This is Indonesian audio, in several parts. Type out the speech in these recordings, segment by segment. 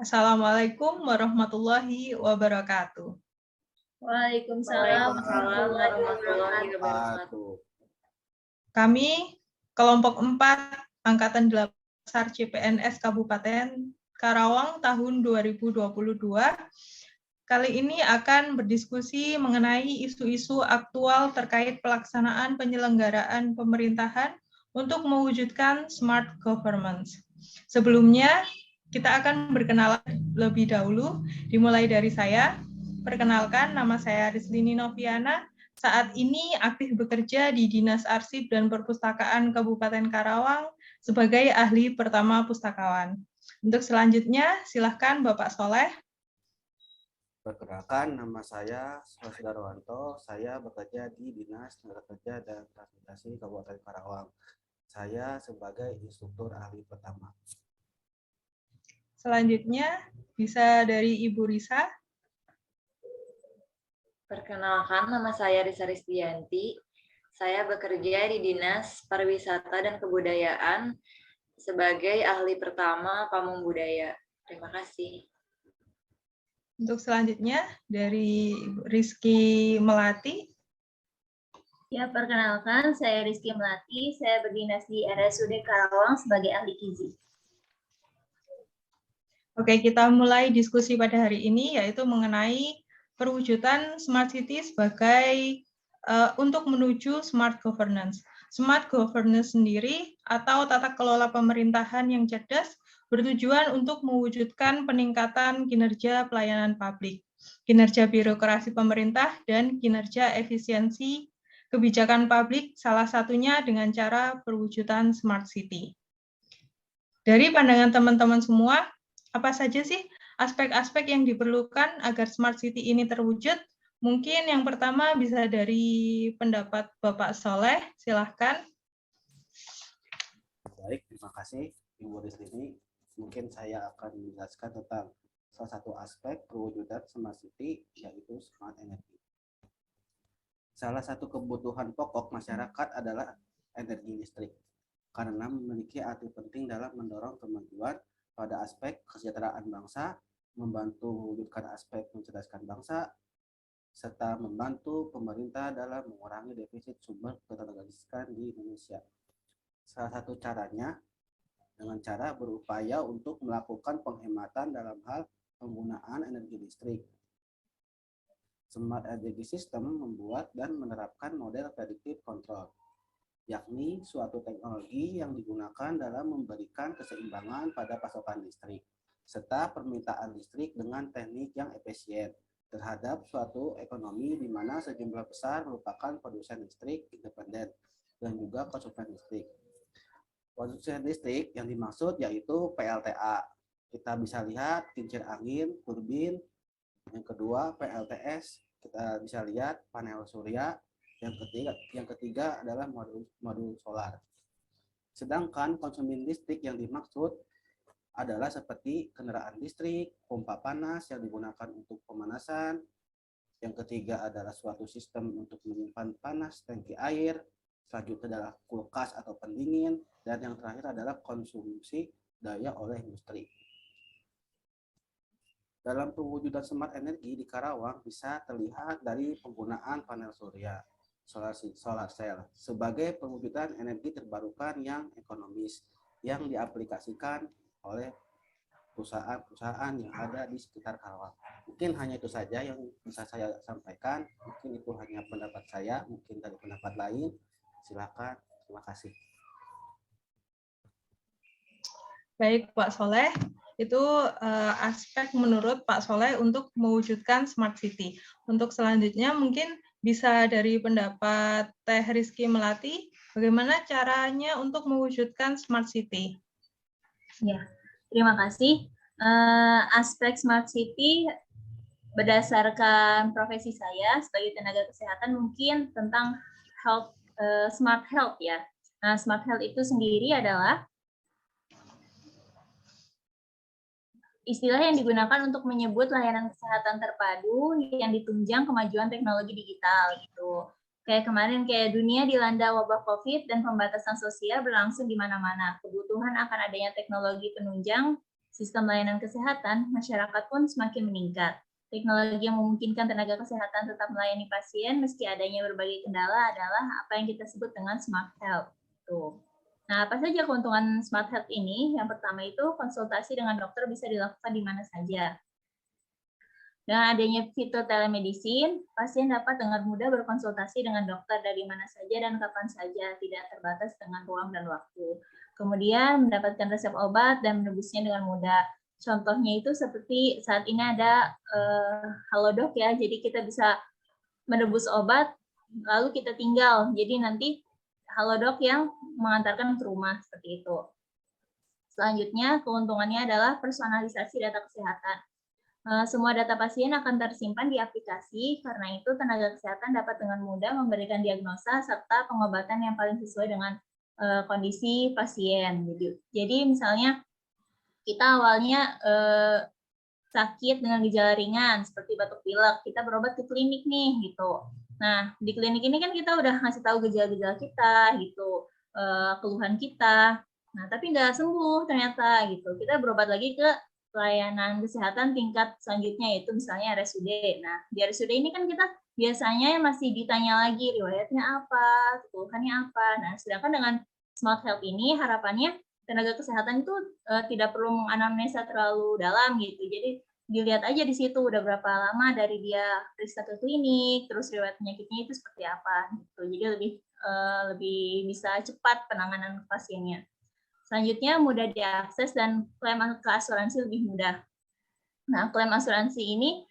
Assalamualaikum warahmatullahi wabarakatuh. Waalaikumsalam warahmatullahi wabarakatuh. Kami kelompok 4 Angkatan 8 Besar CPNS Kabupaten Karawang tahun 2022 kali ini akan berdiskusi mengenai isu-isu aktual terkait pelaksanaan penyelenggaraan pemerintahan untuk mewujudkan smart governance. Sebelumnya, kita akan berkenalan lebih dahulu, dimulai dari saya. Perkenalkan, nama saya Rislini Noviana. Saat ini aktif bekerja di Dinas Arsip dan Perpustakaan Kabupaten Karawang sebagai ahli pertama pustakawan. Untuk selanjutnya, silakan Bapak Soleh. Perkenalkan, nama saya Soleh Sudarwanto. Saya bekerja di Dinas Tenaga Kerja dan Transmigrasi Kabupaten Karawang. Saya sebagai instruktur ahli pertama. Selanjutnya, bisa dari Ibu Risa. Perkenalkan, nama saya Risa Risdianti. Saya bekerja di Dinas Pariwisata dan Kebudayaan sebagai ahli pertama Pamung Budaya. Terima kasih. Untuk selanjutnya, dari Rizky Melati. Ya, perkenalkan, saya Rizky Melati. Saya berdinas di RSUD Karawang sebagai ahli gizi. Oke, kita mulai diskusi pada hari ini, yaitu mengenai perwujudan Smart City sebagai untuk menuju Smart Governance. Smart Governance sendiri atau tata kelola pemerintahan yang cerdas bertujuan untuk mewujudkan peningkatan kinerja pelayanan publik, kinerja birokrasi pemerintah, dan kinerja efisiensi kebijakan publik, salah satunya dengan cara perwujudan Smart City. Dari pandangan teman-teman semua, apa saja sih aspek-aspek yang diperlukan agar Smart City ini terwujud? Mungkin yang pertama bisa dari pendapat Bapak Soleh, silahkan. Baik, terima kasih Ibu Rizlini. Mungkin saya akan menjelaskan tentang salah satu aspek perwujudan Smart City, yaitu Smart Energy. Salah satu kebutuhan pokok masyarakat adalah energi listrik, karena memiliki arti penting dalam mendorong kemajuan pada aspek kesejahteraan bangsa, membantu mewujudkan aspek mencerdaskan bangsa, serta membantu pemerintah dalam mengurangi defisit sumber ketenagalistrikan di Indonesia. Salah satu caranya dengan cara berupaya untuk melakukan penghematan dalam hal penggunaan energi listrik. Smart Energy System membuat dan menerapkan model predictive control, yakni suatu teknologi yang digunakan dalam memberikan keseimbangan pada pasokan listrik, serta permintaan listrik dengan teknik yang efisien terhadap suatu ekonomi di mana sejumlah besar merupakan produsen listrik independen dan juga konsumen listrik. Produsen listrik yang dimaksud yaitu PLTA. Kita bisa lihat kincir angin, turbin. Yang kedua PLTS, kita bisa lihat panel surya. Yang ketiga adalah modul solar. Sedangkan konsumen listrik yang dimaksud adalah seperti kendaraan listrik, pompa panas yang digunakan untuk pemanasan. Yang ketiga adalah suatu sistem untuk menyimpan panas tangki air. Selanjutnya adalah kulkas atau pendingin. Dan yang terakhir adalah konsumsi daya oleh industri. Dalam pewujudan smart energi di Karawang bisa terlihat dari penggunaan panel surya, solar cell sebagai pewujudan energi terbarukan yang ekonomis yang diaplikasikan oleh perusahaan-perusahaan yang ada di sekitar Karawang. Mungkin hanya itu saja yang bisa saya sampaikan. Mungkin itu hanya pendapat saya, mungkin dari pendapat lain. Silakan, terima kasih. Baik, Pak Soleh. Itu aspek menurut Pak Soleh untuk mewujudkan Smart City. Untuk selanjutnya mungkin bisa dari pendapat Teh Rizky Melati, bagaimana caranya untuk mewujudkan Smart City? Ya, terima kasih. Aspek Smart City berdasarkan profesi saya sebagai tenaga kesehatan mungkin tentang smart health ya. Nah, smart health itu sendiri adalah istilah yang digunakan untuk menyebut layanan kesehatan terpadu yang ditunjang kemajuan teknologi digital gitu. Kayak kemarin dunia dilanda wabah COVID dan pembatasan sosial berlangsung di mana-mana. Kebutuhan akan adanya teknologi penunjang sistem layanan kesehatan, masyarakat pun semakin meningkat. Teknologi yang memungkinkan tenaga kesehatan tetap melayani pasien meski adanya berbagai kendala adalah apa yang kita sebut dengan smart health. Tuh. Nah, apa saja keuntungan smart health ini? Yang pertama itu konsultasi dengan dokter bisa dilakukan di mana saja. Dengan adanya fitur telemedicine, pasien dapat dengan mudah berkonsultasi dengan dokter dari mana saja dan kapan saja, tidak terbatas dengan ruang dan waktu. Kemudian mendapatkan resep obat dan menebusnya dengan mudah. Contohnya itu seperti saat ini ada Halodoc ya, jadi kita bisa menebus obat, lalu kita tinggal. Jadi nanti Halodoc yang mengantarkan ke rumah, seperti itu. Selanjutnya, keuntungannya adalah personalisasi data kesehatan. Semua data pasien akan tersimpan di aplikasi, karena itu tenaga kesehatan dapat dengan mudah memberikan diagnosa serta pengobatan yang paling sesuai dengan kondisi pasien. Jadi misalnya kita awalnya sakit dengan gejala ringan seperti batuk pilek, kita berobat ke klinik nih gitu. Nah, di klinik ini kan kita udah ngasih tahu gejala-gejala kita gitu, keluhan kita. Nah, tapi nggak sembuh ternyata gitu. Kita berobat lagi ke pelayanan kesehatan tingkat selanjutnya, yaitu misalnya RSUD. Nah, di RSUD ini kan kita biasanya masih ditanya lagi riwayatnya apa, keluhannya apa. Nah, sedangkan dengan smart health ini harapannya tenaga kesehatan itu tidak perlu menganamnesa terlalu dalam gitu. Jadi dilihat aja di situ udah berapa lama dari dia periksa ke klinik, terus riwayat penyakitnya itu seperti apa gitu. Jadi lebih bisa cepat penanganan pasiennya. Selanjutnya mudah diakses dan klaim ke asuransi lebih mudah. Nah, klaim asuransi ini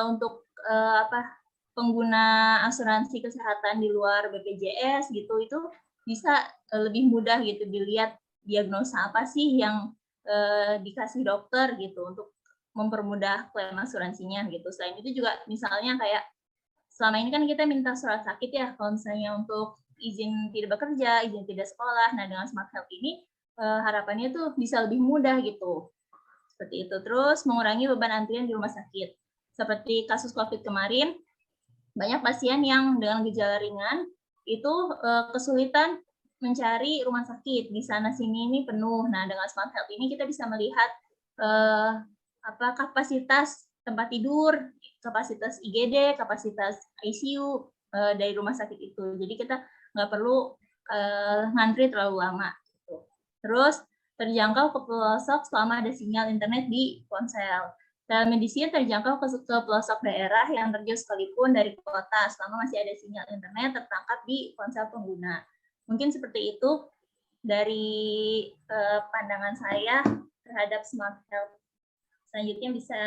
untuk pengguna asuransi kesehatan di luar BPJS gitu itu bisa lebih mudah gitu dilihat diagnosa apa sih yang dikasih dokter gitu untuk mempermudah klaim asuransinya gitu. Selain itu juga misalnya kayak selama ini kan kita minta surat sakit ya kalau misalnya untuk izin tidak bekerja, izin tidak sekolah. Nah, dengan smart health ini harapannya tuh bisa lebih mudah gitu. Seperti itu. Terus mengurangi beban antrian di rumah sakit. Seperti kasus COVID kemarin, banyak pasien yang dengan gejala ringan itu kesulitan mencari rumah sakit. Di sana sini ini penuh. Nah, dengan smart health ini kita bisa melihat kapasitas tempat tidur, kapasitas IGD, kapasitas ICU dari rumah sakit itu. Jadi kita nggak perlu ngantri terlalu lama. Terus terjangkau ke pelosok selama ada sinyal internet di ponsel. Telemedicine terjangkau ke pelosok daerah yang terjauh sekalipun dari kota selama masih ada sinyal internet tertangkap di ponsel pengguna. Mungkin seperti itu dari pandangan saya terhadap smart health. Selanjutnya bisa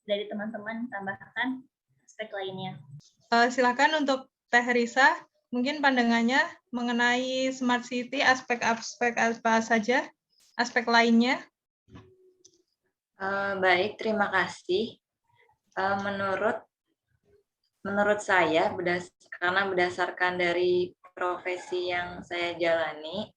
dari teman-teman tambahkan aspek lainnya. Silakan untuk Teh Risa, mungkin pandangannya mengenai smart city, aspek-aspek apa saja, aspek lainnya. Baik, terima kasih. Menurut saya, karena berdasarkan dari profesi yang saya jalani,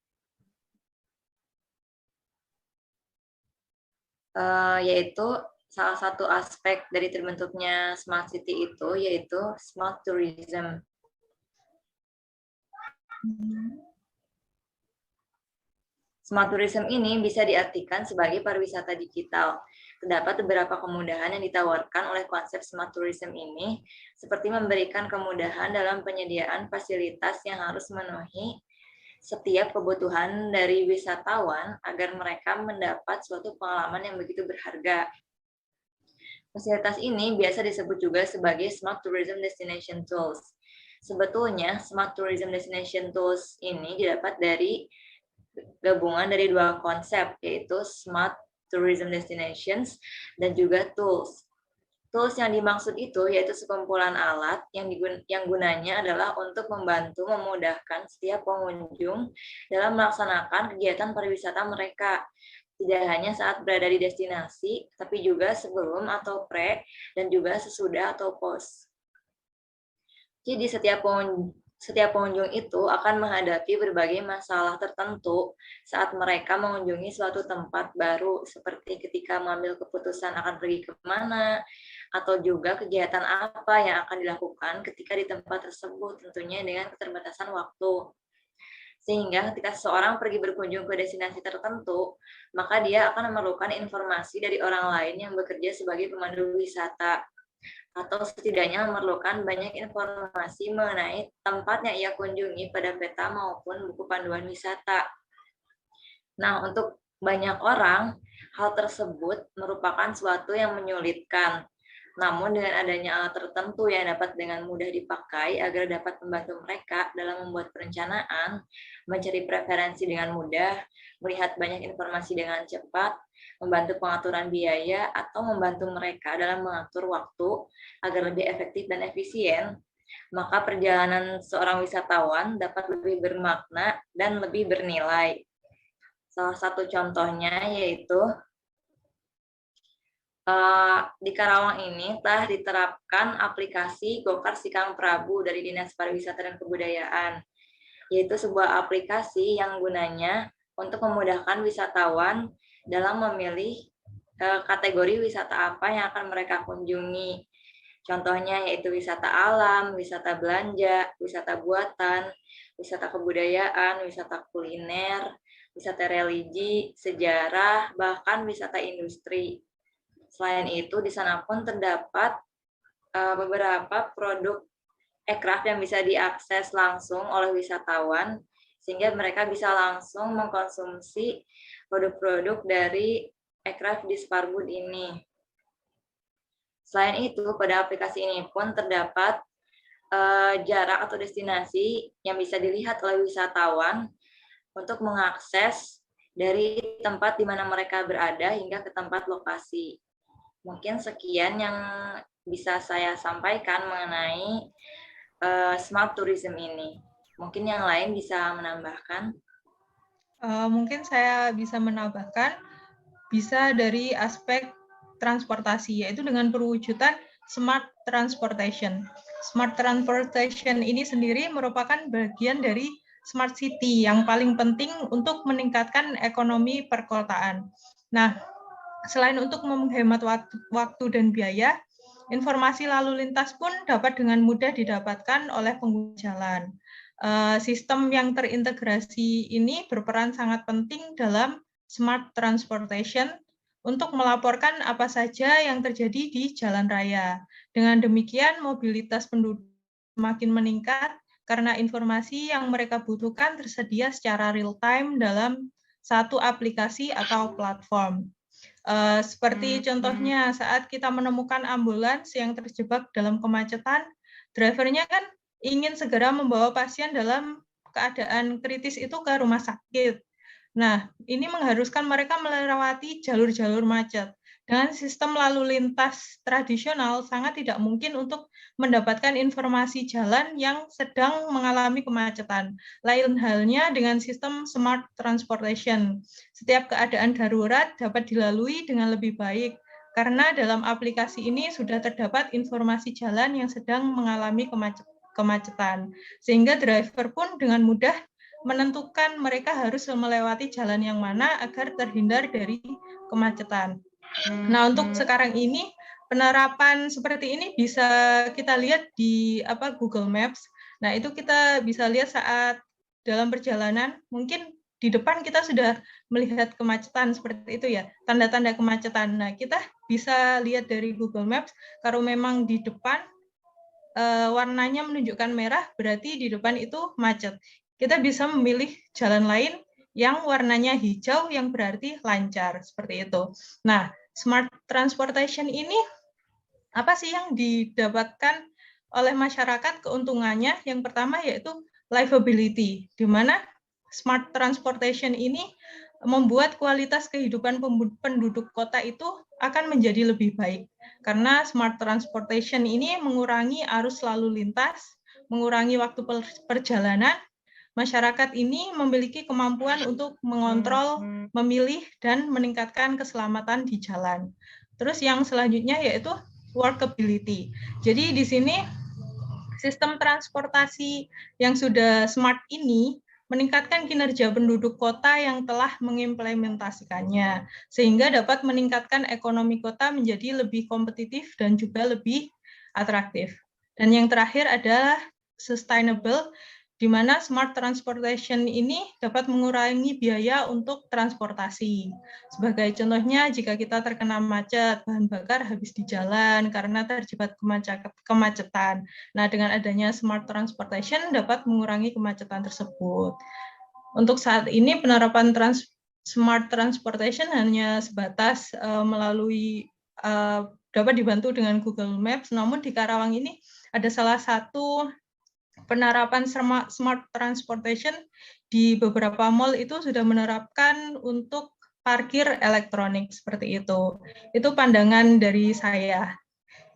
yaitu salah satu aspek dari terbentuknya smart city itu yaitu smart tourism. Smart tourism ini bisa diartikan sebagai pariwisata digital. Terdapat beberapa kemudahan yang ditawarkan oleh konsep smart tourism ini, seperti memberikan kemudahan dalam penyediaan fasilitas yang harus memenuhi setiap kebutuhan dari wisatawan agar mereka mendapat suatu pengalaman yang begitu berharga. Fasilitas ini biasa disebut juga sebagai Smart Tourism Destination Tools. Sebetulnya, Smart Tourism Destination Tools ini didapat dari gabungan dari dua konsep, yaitu Smart Tourism Destinations dan juga Tools. Tools yang dimaksud itu yaitu sekumpulan alat yang gunanya adalah untuk membantu memudahkan setiap pengunjung dalam melaksanakan kegiatan pariwisata mereka. Tidak hanya saat berada di destinasi, tapi juga sebelum atau pre, dan juga sesudah atau post. Jadi setiap Setiap pengunjung itu akan menghadapi berbagai masalah tertentu saat mereka mengunjungi suatu tempat baru, seperti ketika mengambil keputusan akan pergi kemana, atau juga kegiatan apa yang akan dilakukan ketika di tempat tersebut, tentunya dengan keterbatasan waktu. Sehingga ketika seseorang pergi berkunjung ke destinasi tertentu, maka dia akan memerlukan informasi dari orang lain yang bekerja sebagai pemandu wisata, atau setidaknya memerlukan banyak informasi mengenai tempat yang ia kunjungi pada peta maupun buku panduan wisata. Nah, untuk banyak orang, hal tersebut merupakan suatu yang menyulitkan. Namun dengan adanya alat tertentu yang dapat dengan mudah dipakai agar dapat membantu mereka dalam membuat perencanaan, mencari preferensi dengan mudah, melihat banyak informasi dengan cepat, membantu pengaturan biaya, atau membantu mereka dalam mengatur waktu agar lebih efektif dan efisien, maka perjalanan seorang wisatawan dapat lebih bermakna dan lebih bernilai. Salah satu contohnya yaitu di Karawang ini telah diterapkan aplikasi Gokar Sikang Prabu dari Dinas Pariwisata dan Kebudayaan, yaitu sebuah aplikasi yang gunanya untuk memudahkan wisatawan dalam memilih kategori wisata apa yang akan mereka kunjungi. Contohnya yaitu wisata alam, wisata belanja, wisata buatan, wisata kebudayaan, wisata kuliner, wisata religi, sejarah, bahkan wisata industri. Selain itu, di sana pun terdapat beberapa produk aircraft yang bisa diakses langsung oleh wisatawan, sehingga mereka bisa langsung mengkonsumsi produk-produk dari aircraft di Sparbud ini. Selain itu, pada aplikasi ini pun terdapat jarak atau destinasi yang bisa dilihat oleh wisatawan untuk mengakses dari tempat di mana mereka berada hingga ke tempat lokasi. Mungkin sekian yang bisa saya sampaikan mengenai smart tourism ini. Mungkin yang lain bisa menambahkan. Mungkin saya bisa menambahkan, bisa dari aspek transportasi, yaitu dengan perwujudan smart transportation. Smart transportation ini sendiri merupakan bagian dari smart city yang paling penting untuk meningkatkan ekonomi perkotaan. Nah, selain untuk menghemat waktu dan biaya, informasi lalu lintas pun dapat dengan mudah didapatkan oleh pengguna jalan. Sistem yang terintegrasi ini berperan sangat penting dalam smart transportation untuk melaporkan apa saja yang terjadi di jalan raya. Dengan demikian, mobilitas penduduk semakin meningkat karena informasi yang mereka butuhkan tersedia secara real-time dalam satu aplikasi atau platform. Seperti contohnya saat kita menemukan ambulans yang terjebak dalam kemacetan, drivernya kan ingin segera membawa pasien dalam keadaan kritis itu ke rumah sakit. Nah, ini mengharuskan mereka melewati jalur-jalur macet. Dengan sistem lalu lintas tradisional, sangat tidak mungkin untuk mendapatkan informasi jalan yang sedang mengalami kemacetan. Lain halnya dengan sistem smart transportation. Setiap keadaan darurat dapat dilalui dengan lebih baik, karena dalam aplikasi ini sudah terdapat informasi jalan yang sedang mengalami kemacetan. Sehingga driver pun dengan mudah menentukan mereka harus melewati jalan yang mana agar terhindar dari kemacetan. Nah, untuk sekarang ini penerapan seperti ini bisa kita lihat di Google Maps. Nah, itu kita bisa lihat saat dalam perjalanan, mungkin di depan kita sudah melihat kemacetan seperti itu ya, tanda-tanda kemacetan. Nah, kita bisa lihat dari Google Maps, kalau memang di depan warnanya menunjukkan merah, berarti di depan itu macet. Kita bisa memilih jalan lain yang warnanya hijau yang berarti lancar, seperti itu. Nah, smart transportation ini apa sih yang didapatkan oleh masyarakat keuntungannya? Yang pertama yaitu livability, di mana smart transportation ini membuat kualitas kehidupan penduduk kota itu akan menjadi lebih baik. Karena smart transportation ini mengurangi arus lalu lintas, mengurangi waktu perjalanan. Masyarakat ini memiliki kemampuan untuk mengontrol, memilih, dan meningkatkan keselamatan di jalan. Terus yang selanjutnya yaitu workability. Jadi di sini Sistem transportasi yang sudah smart ini meningkatkan kinerja penduduk kota yang telah mengimplementasikannya, sehingga dapat meningkatkan ekonomi kota menjadi lebih kompetitif dan juga lebih atraktif. Dan yang terakhir adalah sustainable, di mana smart transportation ini dapat mengurangi biaya untuk transportasi. Sebagai contohnya, jika kita terkena macet, bahan bakar habis di jalan karena terjebak kemacetan. Nah, dengan adanya smart transportation dapat mengurangi kemacetan tersebut. Untuk saat ini, penerapan smart transportation hanya sebatas melalui dapat dibantu dengan Google Maps, namun di Karawang ini ada salah satu penerapan smart transportation di beberapa mall itu sudah menerapkan untuk parkir elektronik seperti itu. Itu pandangan dari saya.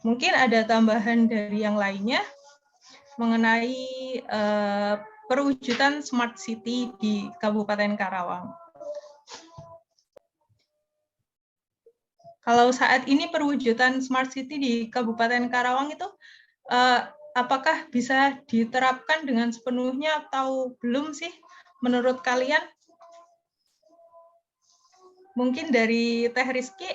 Mungkin ada tambahan dari yang lainnya mengenai perwujudan smart city di Kabupaten Karawang. Kalau saat ini perwujudan smart city di Kabupaten Karawang itu apakah bisa diterapkan dengan sepenuhnya atau belum sih menurut kalian? Mungkin dari Teh Rizky.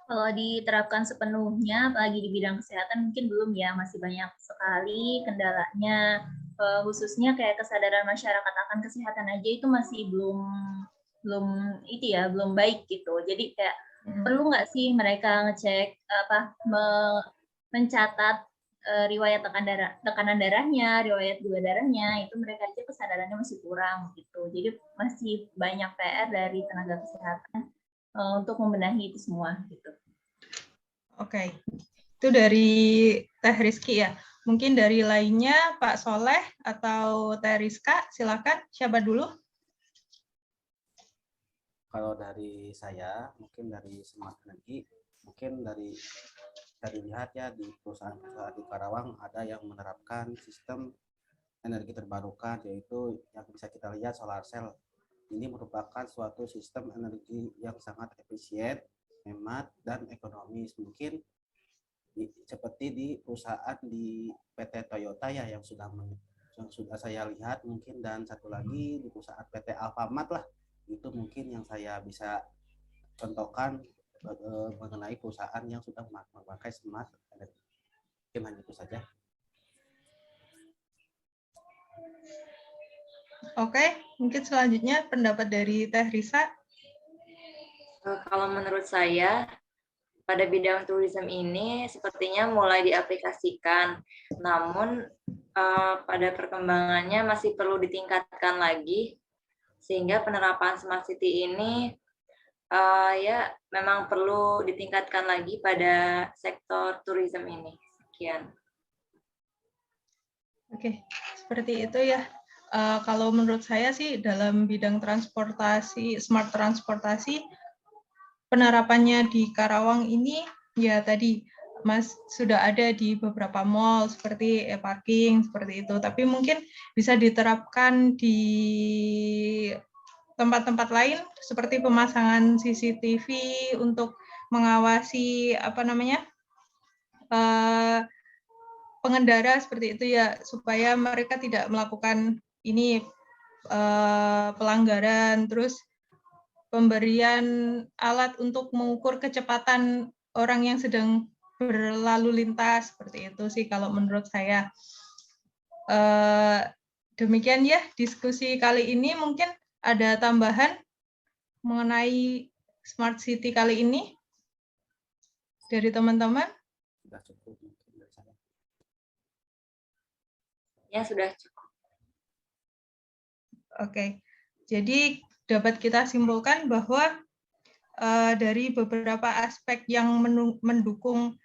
Kalau diterapkan sepenuhnya, apalagi di bidang kesehatan mungkin belum ya, masih banyak sekali kendalanya, khususnya kayak kesadaran masyarakat akan kesehatan aja itu masih belum baik gitu. Jadi kayak perlu nggak sih mereka ngecek mencatat riwayat tekanan darahnya, riwayat gula darahnya, itu mereka aja kesadarannya masih kurang gitu. Jadi masih banyak PR dari tenaga kesehatan untuk membenahi itu semua gitu. Oke, itu dari Teh Rizky ya. Mungkin dari lainnya Pak Soleh atau Teh Rizka, silakan. Siapa dulu? Kalau dari saya, mungkin dari Smart Energy, mungkin dari lihat ya di perusahaan-perusahaan di Karawang ada yang menerapkan sistem energi terbarukan, yaitu yang bisa kita lihat solar cell. Ini merupakan suatu sistem energi yang sangat efisien, hemat, dan ekonomis. Mungkin seperti di perusahaan di PT Toyota ya yang sudah saya lihat mungkin, dan satu lagi di perusahaan PT Alfamart lah, itu mungkin yang saya bisa contohkan mengenai perusahaan yang sudah memakai smart energy. Mungkin hanya itu saja. Oke, mungkin selanjutnya pendapat dari Teh Risa. Kalau menurut saya, pada bidang tourism ini sepertinya mulai diaplikasikan, namun pada perkembangannya masih perlu ditingkatkan lagi, sehingga penerapan smart city ini ya memang perlu ditingkatkan lagi pada sektor tourism ini. Sekian. Oke, seperti itu ya. Kalau menurut saya sih dalam bidang transportasi, smart transportasi, penerapannya di Karawang ini ya tadi Mas sudah ada di beberapa mall seperti parking seperti itu, tapi mungkin bisa diterapkan di tempat-tempat lain seperti pemasangan CCTV untuk mengawasi pengendara seperti itu ya, supaya mereka tidak melakukan ini pelanggaran, terus pemberian alat untuk mengukur kecepatan orang yang sedang berlalu lintas, seperti itu sih kalau menurut saya. Demikian ya diskusi kali ini. Mungkin ada tambahan mengenai Smart City kali ini dari teman-teman? Sudah cukup mungkin dari saya. Ya, sudah cukup. Oke, jadi dapat kita simpulkan bahwa dari beberapa aspek yang mendukung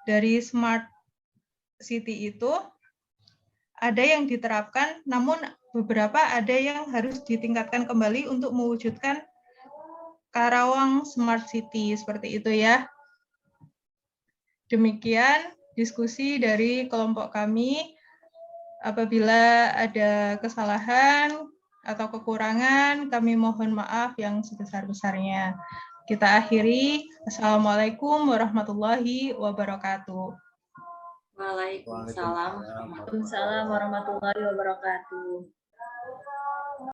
dari Smart City itu, ada yang diterapkan, namun beberapa ada yang harus ditingkatkan kembali untuk mewujudkan Karawang Smart City, seperti itu ya. Demikian diskusi dari kelompok kami. Apabila ada kesalahan atau kekurangan, kami mohon maaf yang sebesar-besarnya. Kita akhiri. Assalamualaikum warahmatullahi wabarakatuh. Waalaikumsalam. Waalaikumsalam warahmatullahi wabarakatuh.